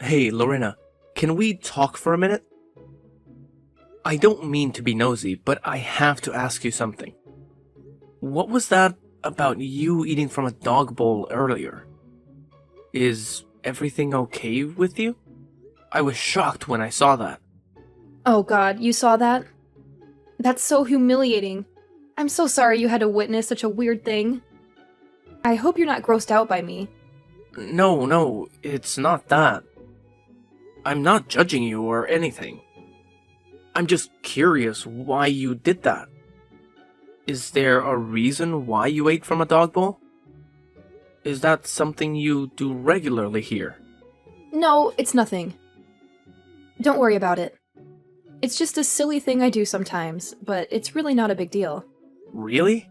Hey, Lorena, can we talk for a minute? I don't mean to be nosy, but I have to ask you something. What was that about you eating from a dog bowl earlier? Is everything okay with you? I was shocked when I saw that. Oh god, you saw that? That's so humiliating. I'm so sorry you had to witness such a weird thing. I hope you're not grossed out by me. No, it's not that. I'm not judging you or anything. I'm just curious why you did that. Is there a reason why you ate from a dog bowl? Is that something you do regularly here? No, it's nothing. Don't worry about it. It's just a silly thing I do sometimes, but it's really not a big deal. Really?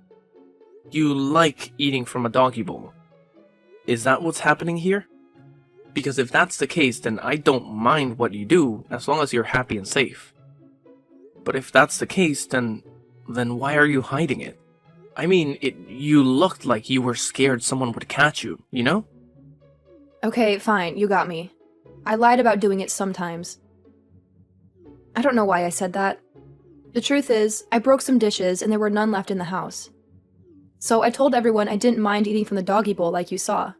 You like eating from a doggy bowl? Is that what's happening here? Because if that's the case, then I don't mind what you do as long as you're happy and safe. But if that's the case, then why are you hiding it? I mean, you looked like you were scared someone would catch you, you know? Okay, fine, you got me. I lied about doing it sometimes. I don't know why I said that. The truth is, I broke some dishes and there were none left in the house. So I told everyone I didn't mind eating from the doggy bowl like you saw.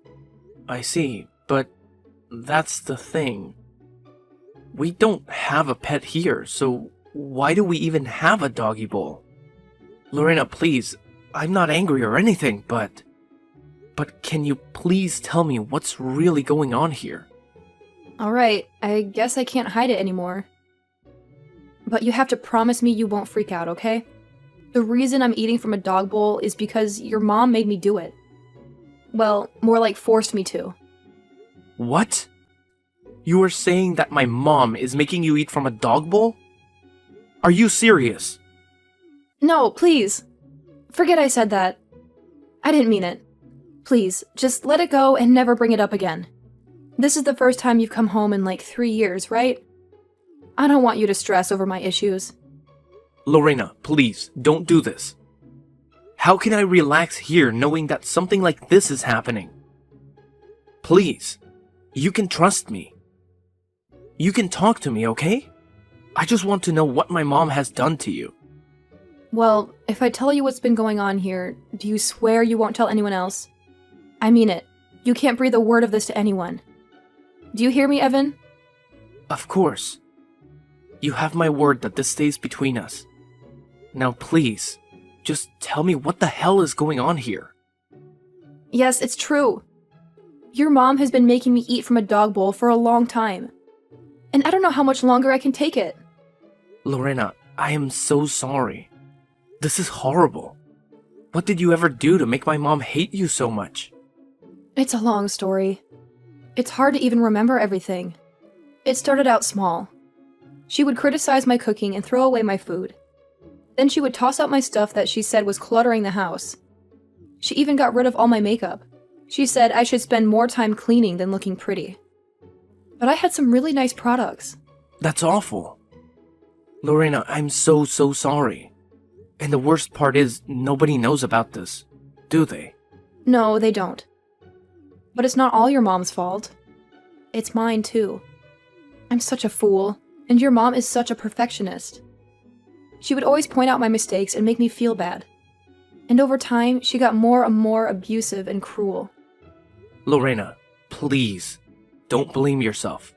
I see, but that's the thing. We don't have a pet here, so why do we even have a doggy bowl? Lorena, please, I'm not angry or anything, but can you please tell me what's really going on here? Alright, I guess I can't hide it anymore. But you have to promise me you won't freak out, okay? The reason I'm eating from a dog bowl is because your mom made me do it. Well, more like forced me to. What? You are saying that my mom is making you eat from a dog bowl? Are you serious? No, please. Forget I said that. I didn't mean it. Please, just let it go and never bring it up again. This is the first time you've come home in like 3 years, right? I don't want you to stress over my issues. Lorena, please, don't do this. How can I relax here knowing that something like this is happening? Please, you can trust me. You can talk to me, okay? I just want to know what my mom has done to you. Well, if I tell you what's been going on here, do you swear you won't tell anyone else? I mean it. You can't breathe a word of this to anyone. Do you hear me, Evan? Of course. You have my word that this stays between us. Now please, just tell me what the hell is going on here. Yes, it's true. Your mom has been making me eat from a dog bowl for a long time. And I don't know how much longer I can take it. Lorena, I am so sorry. This is horrible. What did you ever do to make my mom hate you so much? It's a long story. It's hard to even remember everything. It started out small. She would criticize my cooking and throw away my food. Then she would toss out my stuff that she said was cluttering the house. She even got rid of all my makeup. She said I should spend more time cleaning than looking pretty. But I had some really nice products. That's awful. Lorena, I'm so sorry. And the worst part is, nobody knows about this, do they? No, they don't. But it's not all your mom's fault. It's mine, too. I'm such a fool, and your mom is such a perfectionist. She would always point out my mistakes and make me feel bad. And over time, she got more and more abusive and cruel. Lorena, please, don't blame yourself.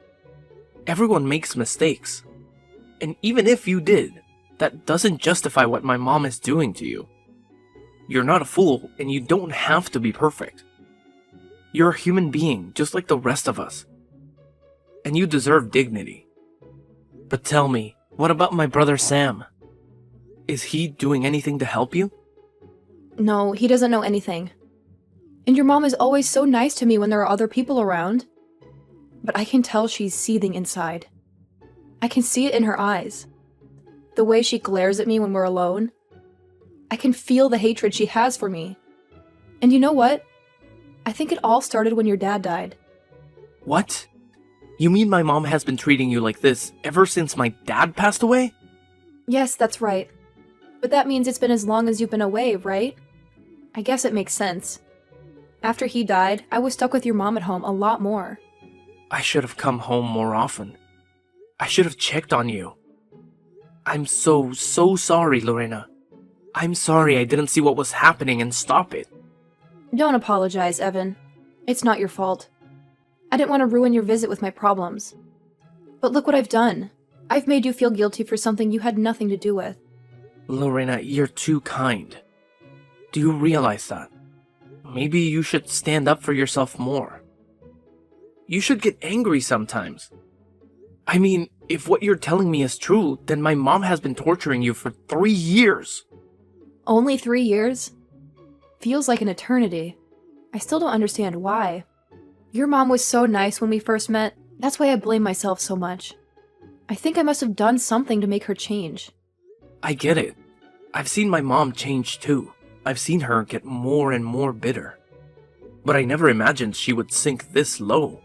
Everyone makes mistakes. And even if you did, that doesn't justify what my mom is doing to you. You're not a fool, and you don't have to be perfect. You're a human being, just like the rest of us. And you deserve dignity. But tell me, what about my brother Sam? Is he doing anything to help you? No, he doesn't know anything. And your mom is always so nice to me when there are other people around. But I can tell she's seething inside. I can see it in her eyes. The way she glares at me when we're alone. I can feel the hatred she has for me. And you know what? I think it all started when your dad died. What? You mean my mom has been treating you like this ever since my dad passed away? Yes, that's right. But that means it's been as long as you've been away, right? I guess it makes sense. After he died, I was stuck with your mom at home a lot more. I should have come home more often. I should have checked on you. I'm so sorry, Lorena. I'm sorry I didn't see what was happening and stop it. Don't apologize, Evan. It's not your fault. I didn't want to ruin your visit with my problems. But look what I've done. I've made you feel guilty for something you had nothing to do with. Lorena, you're too kind. Do you realize that? Maybe you should stand up for yourself more. You should get angry sometimes. I mean, if what you're telling me is true, then my mom has been torturing you for 3 years. Only 3 years? Feels like an eternity. I still don't understand why. Your mom was so nice when we first met. That's why I blame myself so much. I think I must have done something to make her change. I get it. I've seen my mom change too. I've seen her get more and more bitter. But I never imagined she would sink this low.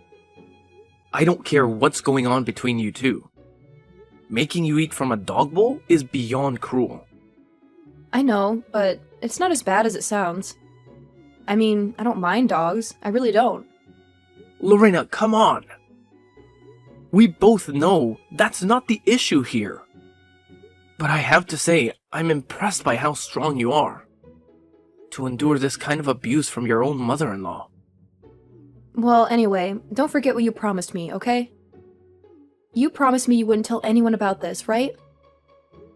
I don't care what's going on between you two. Making you eat from a dog bowl is beyond cruel. I know, but it's not as bad as it sounds. I mean, I don't mind dogs. I really don't. Lorena, come on. We both know that's not the issue here. But I have to say, I'm impressed by how strong you are. To endure this kind of abuse from your own mother-in-law. Well, anyway, don't forget what you promised me, okay? You promised me you wouldn't tell anyone about this, right?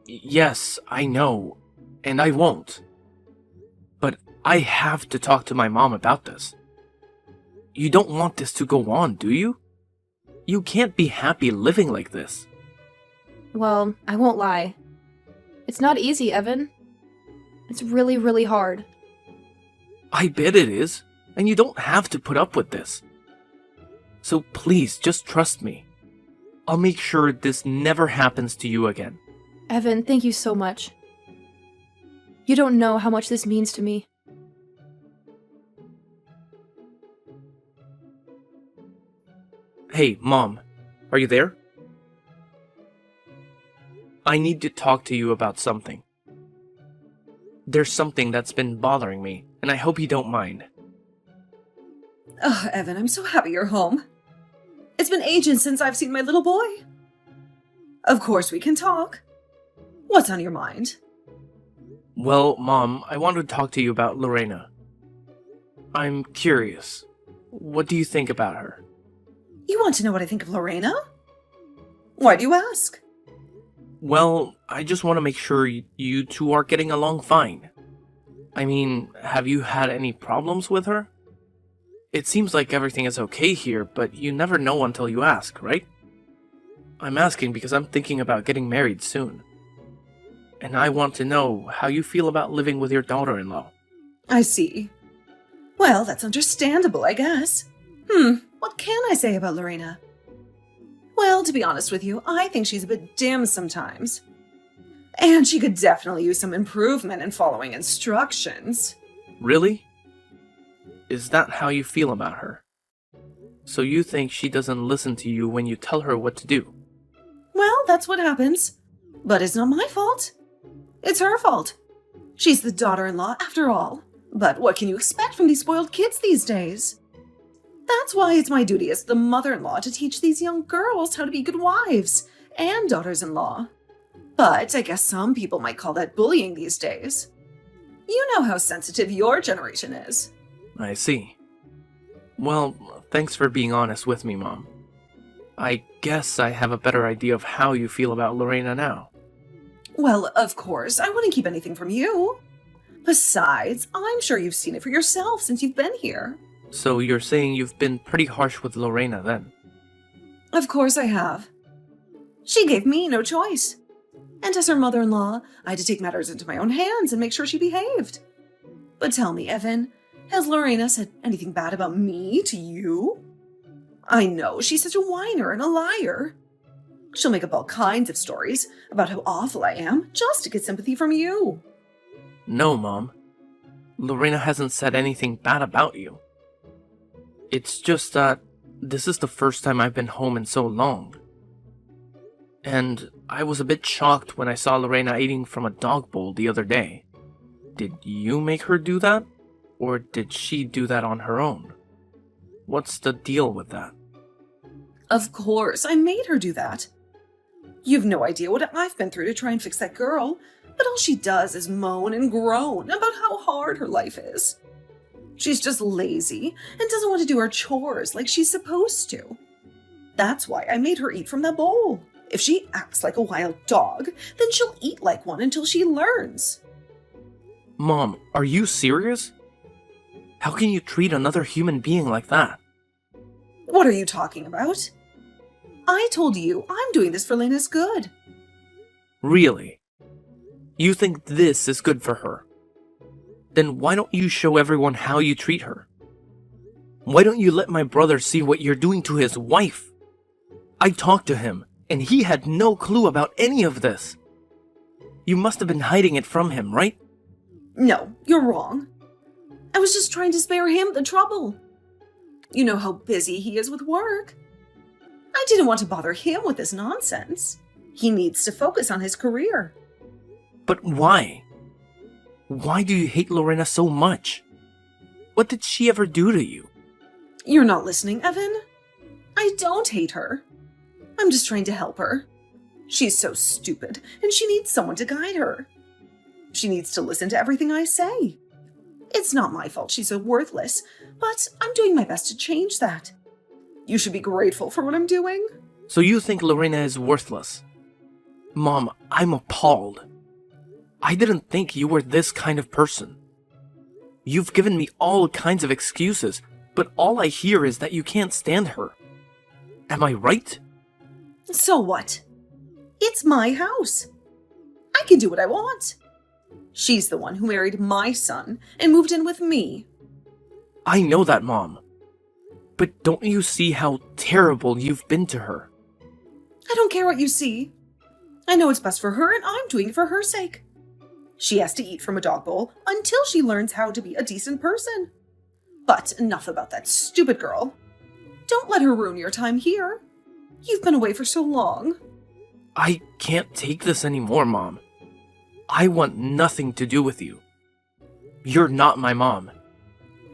Yes, I know. And I won't. But I have to talk to my mom about this. You don't want this to go on, do you? You can't be happy living like this. Well, I won't lie. It's not easy, Evan. It's really, really hard. I bet it is, and you don't have to put up with this. So please, just trust me. I'll make sure this never happens to you again. Evan, thank you so much. You don't know how much this means to me. Hey, Mom, are you there? I need to talk to you about something. There's something that's been bothering me, and I hope you don't mind. Oh, Evan, I'm so happy you're home. It's been ages since I've seen my little boy. Of course we can talk. What's on your mind? Well, Mom, I want to talk to you about Lorena. I'm curious. What do you think about her? You want to know what I think of Lorena? Why do you ask? Well, I just want to make sure you two are getting along fine. I mean, have you had any problems with her? It seems like everything is okay here, but you never know until you ask, right? I'm asking because I'm thinking about getting married soon. And I want to know how you feel about living with your daughter-in-law. I see. Well, that's understandable, I guess. What can I say about Lorena? Well, to be honest with you, I think she's a bit dim sometimes. And she could definitely use some improvement in following instructions. Really? Is that how you feel about her? So you think she doesn't listen to you when you tell her what to do? Well, that's what happens. But it's not my fault. It's her fault. She's the daughter-in-law after all. But what can you expect from these spoiled kids these days? That's why it's my duty as the mother-in-law to teach these young girls how to be good wives and daughters-in-law. But I guess some people might call that bullying these days. You know how sensitive your generation is. I see. Well, thanks for being honest with me, Mom. I guess I have a better idea of how you feel about Lorena now. Well, of course, I wouldn't keep anything from you. Besides, I'm sure you've seen it for yourself since you've been here. So you're saying you've been pretty harsh with Lorena then? Of course I have. She gave me no choice. And as her mother-in-law, I had to take matters into my own hands and make sure she behaved. But tell me, Evan, has Lorena said anything bad about me to you? I know she's such a whiner and a liar. She'll make up all kinds of stories about how awful I am just to get sympathy from you. No, Mom. Lorena hasn't said anything bad about you. It's just that this is the first time I've been home in so long. And I was a bit shocked when I saw Lorena eating from a dog bowl the other day. Did you make her do that? Or did she do that on her own? What's the deal with that? Of course, I made her do that. You've no idea what I've been through to try and fix that girl, but all she does is moan and groan about how hard her life is. She's just lazy and doesn't want to do her chores like she's supposed to. That's why I made her eat from the bowl. If she acts like a wild dog, then she'll eat like one until she learns. Mom, are you serious? How can you treat another human being like that? What are you talking about? I told you I'm doing this for Lena's good. Really? You think this is good for her? Then why don't you show everyone how you treat her? Why don't you let my brother see what you're doing to his wife? I talked to him, and he had no clue about any of this. You must have been hiding it from him, right? No, you're wrong. I was just trying to spare him the trouble. You know how busy he is with work. I didn't want to bother him with this nonsense. He needs to focus on his career. But why? Why do you hate Lorena so much? What did she ever do to you? You're not listening, Evan. I don't hate her. I'm just trying to help her. She's so stupid, and she needs someone to guide her. She needs to listen to everything I say. It's not my fault she's so worthless, but I'm doing my best to change that. You should be grateful for what I'm doing. So you think Lorena is worthless? Mom, I'm appalled. I didn't think you were this kind of person. You've given me all kinds of excuses, but all I hear is that you can't stand her. Am I right? So what? It's my house. I can do what I want. She's the one who married my son and moved in with me. I know that, Mom. But don't you see how terrible you've been to her? I don't care what you see. I know it's best for her, and I'm doing it for her sake. She has to eat from a dog bowl until she learns how to be a decent person. But enough about that stupid girl. Don't let her ruin your time here. You've been away for so long. I can't take this anymore, Mom. I want nothing to do with you. You're not my mom.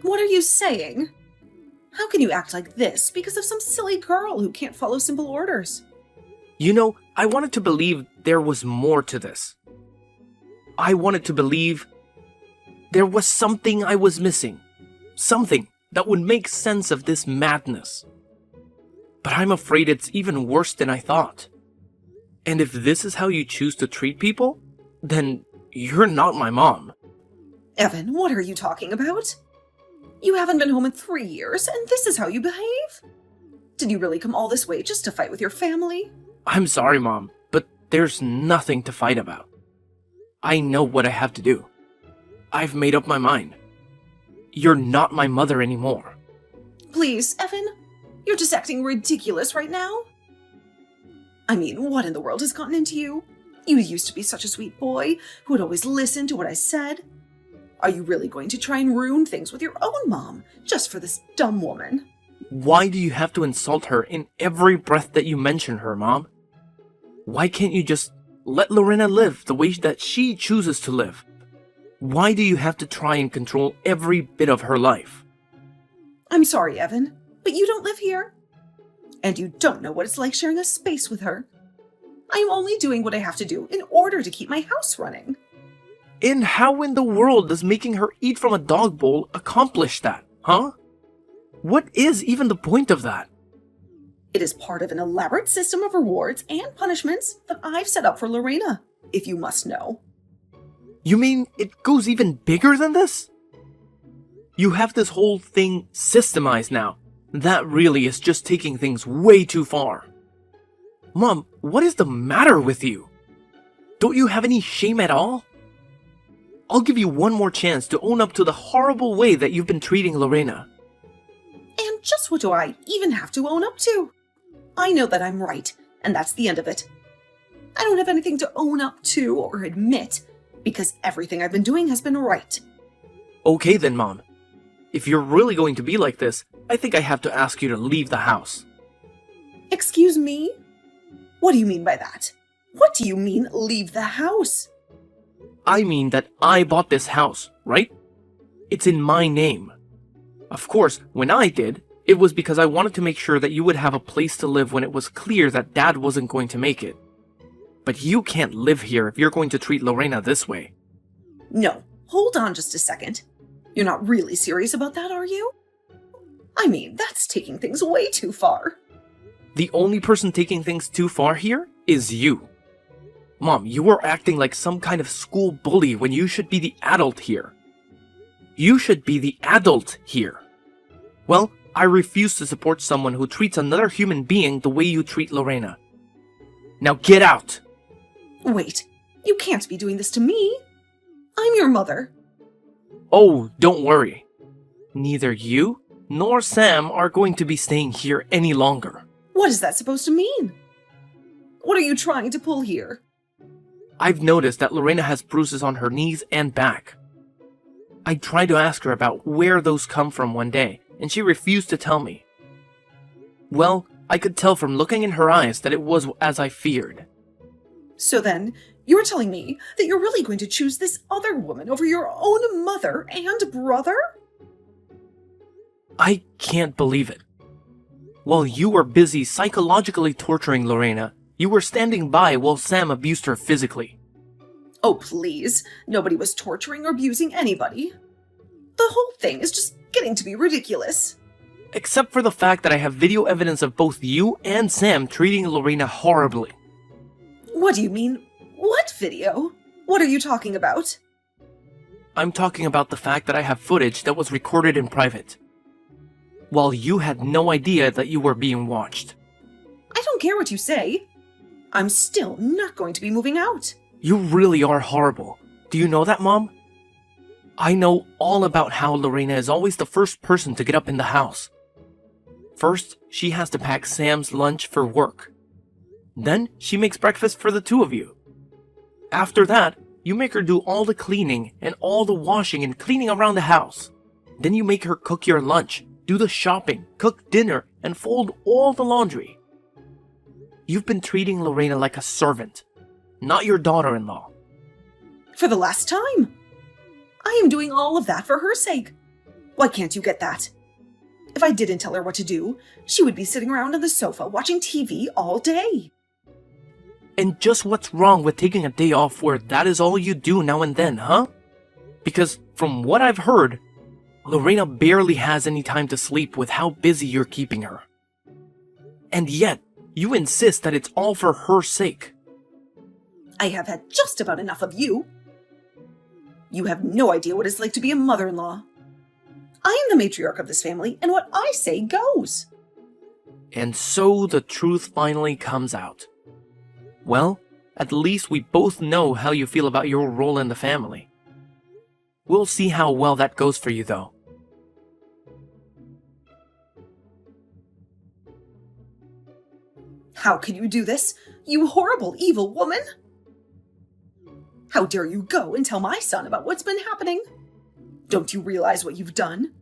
What are you saying? How can you act like this because of some silly girl who can't follow simple orders? You know, I wanted to believe there was more to this. I wanted to believe there was something I was missing. Something that would make sense of this madness. But I'm afraid it's even worse than I thought. And if this is how you choose to treat people, then you're not my mom. Evan, what are you talking about? You haven't been home in 3 years, and this is how you behave? Did you really come all this way just to fight with your family? I'm sorry, Mom, but there's nothing to fight about. I know what I have to do. I've made up my mind. You're not my mother anymore. Please, Evan, you're just acting ridiculous right now. I mean, what in the world has gotten into you? You used to be such a sweet boy who would always listen to what I said. Are you really going to try and ruin things with your own mom just for this dumb woman? Why do you have to insult her in every breath that you mention her, Mom? Why can't you just let Lorena live the way that she chooses to live? Why do you have to try and control every bit of her life? I'm sorry, Evan, but you don't live here. And you don't know what it's like sharing a space with her. I'm only doing what I have to do in order to keep my house running. And how in the world does making her eat from a dog bowl accomplish that, huh? What is even the point of that? It is part of an elaborate system of rewards and punishments that I've set up for Lorena, if you must know. You mean it goes even bigger than this? You have this whole thing systemized now. That really is just taking things way too far. Mom, what is the matter with you? Don't you have any shame at all? I'll give you one more chance to own up to the horrible way that you've been treating Lorena. And just what do I even have to own up to? I know that I'm right, and that's the end of it. I don't have anything to own up to or admit, because everything I've been doing has been right. Okay then, Mom. If you're really going to be like this, I think I have to ask you to leave the house. Excuse me? What do you mean by that? What do you mean, leave the house? I mean that I bought this house, right? It's in my name. Of course, when I did, It was because I wanted to make sure that you would have a place to live when it was clear that Dad wasn't going to make it. But you can't live here if you're going to treat Lorena this way. No, hold on just a second. You're not really serious about that, are you? I mean, that's taking things way too far. The only person taking things too far here is you. Mom, you are acting like some kind of school bully when you should be the adult here. You should be the adult here. Well, I refuse to support someone who treats another human being the way you treat Lorena. Now get out! Wait, you can't be doing this to me. I'm your mother. Oh, don't worry. Neither you nor Sam are going to be staying here any longer. What is that supposed to mean? What are you trying to pull here? I've noticed that Lorena has bruises on her knees and back. I tried to ask her about where those come from one day, and she refused to tell me. Well, I could tell from looking in her eyes that it was as I feared. So then, you're telling me that you're really going to choose this other woman over your own mother and brother? I can't believe it. While you were busy psychologically torturing Lorena, you were standing by while Sam abused her physically. Oh, please. Nobody was torturing or abusing anybody. The whole thing is just getting to be ridiculous. Except for the fact that I have video evidence of both you and Sam treating Lorena horribly. What do you mean? What video? What are you talking about? I'm talking about the fact that I have footage that was recorded in private, while you had no idea that you were being watched. I don't care what you say. I'm still not going to be moving out. You really are horrible. Do you know that, Mom? I know all about how Lorena is always the first person to get up in the house. First, she has to pack Sam's lunch for work. Then, she makes breakfast for the two of you. After that, you make her do all the cleaning and all the washing and cleaning around the house. Then you make her cook your lunch, do the shopping, cook dinner, and fold all the laundry. You've been treating Lorena like a servant, not your daughter-in-law. For the last time. I am doing all of that for her sake. Why can't you get that? If I didn't tell her what to do, she would be sitting around on the sofa watching TV all day. And just what's wrong with taking a day off where that is all you do now and then, huh? Because from what I've heard, Lorena barely has any time to sleep with how busy you're keeping her. And yet, you insist that it's all for her sake. I have had just about enough of you. You have no idea what it's like to be a mother-in-law. I am the matriarch of this family, and what I say goes. And so the truth finally comes out. Well, at least we both know how you feel about your role in the family. We'll see how well that goes for you, though. How can you do this, you horrible, evil woman? How dare you go and tell my son about what's been happening? Don't you realize what you've done?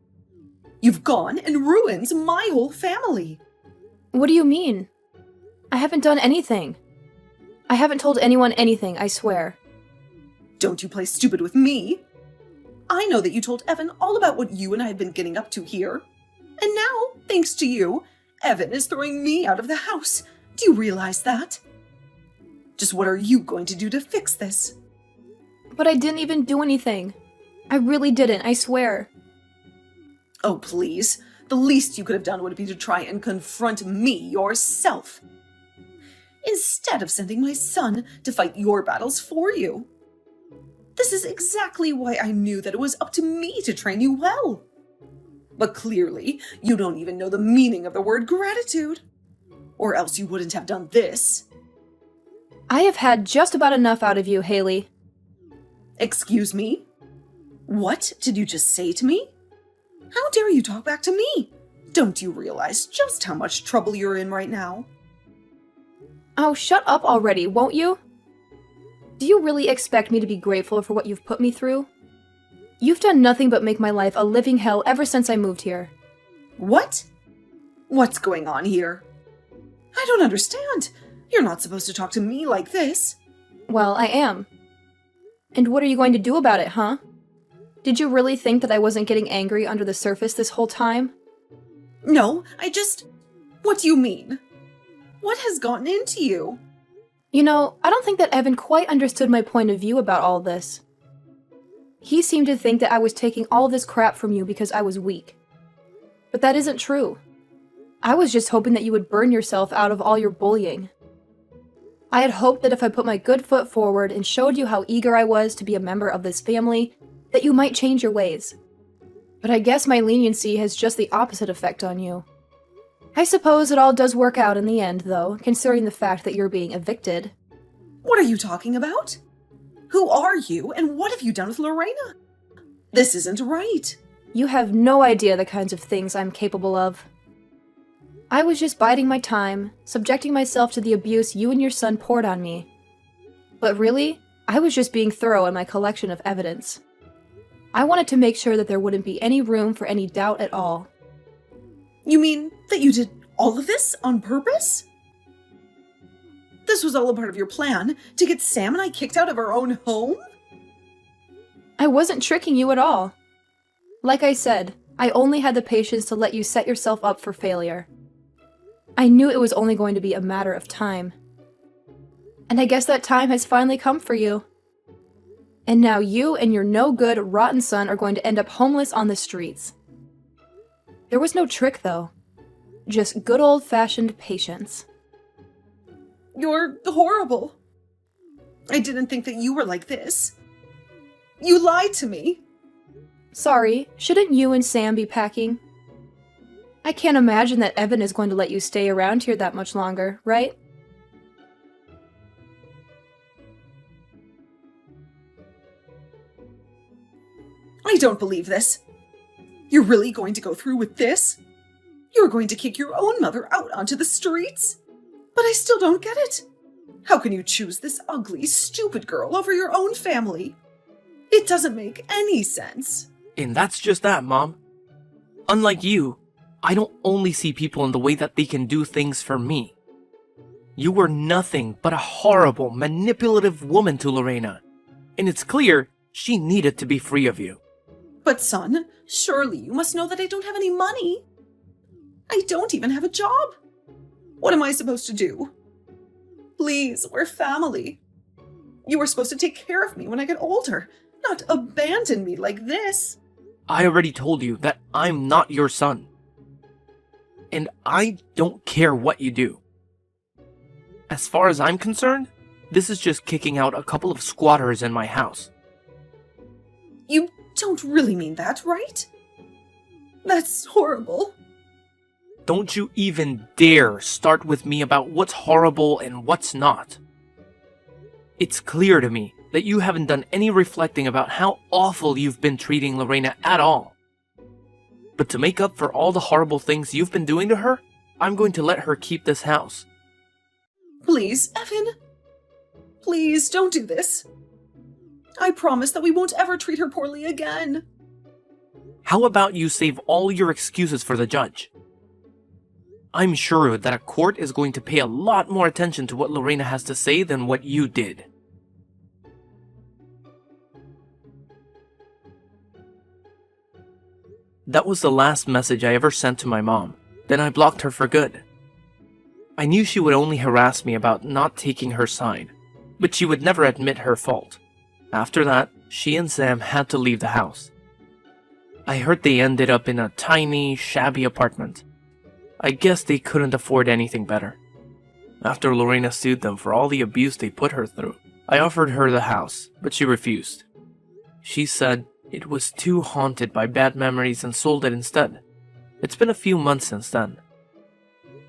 You've gone and ruined my whole family. What do you mean? I haven't done anything. I haven't told anyone anything, I swear. Don't you play stupid with me. I know that you told Evan all about what you and I have been getting up to here. And now, thanks to you, Evan is throwing me out of the house. Do you realize that? Just what are you going to do to fix this? But I didn't even do anything. I really didn't, I swear. Oh, please. The least you could have done would be to try and confront me yourself, instead of sending my son to fight your battles for you. This is exactly why I knew that it was up to me to train you well. But clearly, you don't even know the meaning of the word gratitude. Or else you wouldn't have done this. I have had just about enough out of you, Haley. Excuse me? What did you just say to me? How dare you talk back to me? Don't you realize just how much trouble you're in right now? Oh, shut up already, won't you? Do you really expect me to be grateful for what you've put me through? You've done nothing but make my life a living hell ever since I moved here. What? What's going on here? I don't understand. You're not supposed to talk to me like this. Well, I am. And what are you going to do about it, huh? Did you really think that I wasn't getting angry under the surface this whole time? No, What do you mean? What has gotten into you? You know, I don't think that Evan quite understood my point of view about all this. He seemed to think that I was taking all this crap from you because I was weak. But that isn't true. I was just hoping that you would burn yourself out of all your bullying. I had hoped that if I put my good foot forward and showed you how eager I was to be a member of this family, that you might change your ways. But I guess my leniency has just the opposite effect on you. I suppose it all does work out in the end, though, considering the fact that you're being evicted. What are you talking about? Who are you, and what have you done with Lorena? This isn't right. You have no idea the kinds of things I'm capable of. I was just biding my time, subjecting myself to the abuse you and your son poured on me. But really, I was just being thorough in my collection of evidence. I wanted to make sure that there wouldn't be any room for any doubt at all. You mean that you did all of this on purpose? This was all a part of your plan to get Sam and I kicked out of our own home? I wasn't tricking you at all. Like I said, I only had the patience to let you set yourself up for failure. I knew it was only going to be a matter of time. And I guess that time has finally come for you. And now you and your no-good, rotten son are going to end up homeless on the streets. There was no trick, though. Just good old-fashioned patience. You're horrible. I didn't think that you were like this. You lied to me. Sorry, shouldn't you and Sam be packing? I can't imagine that Evan is going to let you stay around here that much longer, right? I don't believe this. You're really going to go through with this? You're going to kick your own mother out onto the streets? But I still don't get it. How can you choose this ugly, stupid girl over your own family? It doesn't make any sense. And that's just that, Mom. Unlike you, I don't only see people in the way that they can do things for me. You were nothing but a horrible, manipulative woman to Lorena. And it's clear she needed to be free of you. But son, surely you must know that I don't have any money. I don't even have a job. What am I supposed to do? Please, we're family. You were supposed to take care of me when I get older, not abandon me like this. I already told you that I'm not your son. And I don't care what you do. As far as I'm concerned, this is just kicking out a couple of squatters in my house. You don't really mean that, right? That's horrible. Don't you even dare start with me about what's horrible and what's not. It's clear to me that you haven't done any reflecting about how awful you've been treating Lorena at all. But to make up for all the horrible things you've been doing to her, I'm going to let her keep this house. Please, Evan. Please, don't do this. I promise that we won't ever treat her poorly again. How about you save all your excuses for the judge? I'm sure that a court is going to pay a lot more attention to what Lorena has to say than what you did. That was the last message I ever sent to my mom. Then I blocked her for good. I knew she would only harass me about not taking her side, but she would never admit her fault. After that, she and Sam had to leave the house. I heard they ended up in a tiny, shabby apartment. I guess they couldn't afford anything better. After Lorena sued them for all the abuse they put her through, I offered her the house, but she refused. She said it was too haunted by bad memories and sold it instead. It's been a few months since then.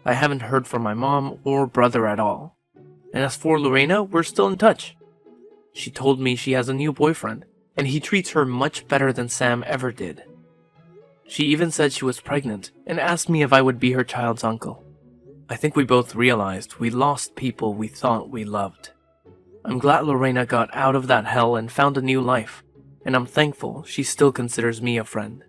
I haven't heard from my mom or brother at all. And as for Lorena, we're still in touch. She told me she has a new boyfriend, and he treats her much better than Sam ever did. She even said she was pregnant and asked me if I would be her child's uncle. I think we both realized we lost people we thought we loved. I'm glad Lorena got out of that hell and found a new life, and I'm thankful she still considers me a friend.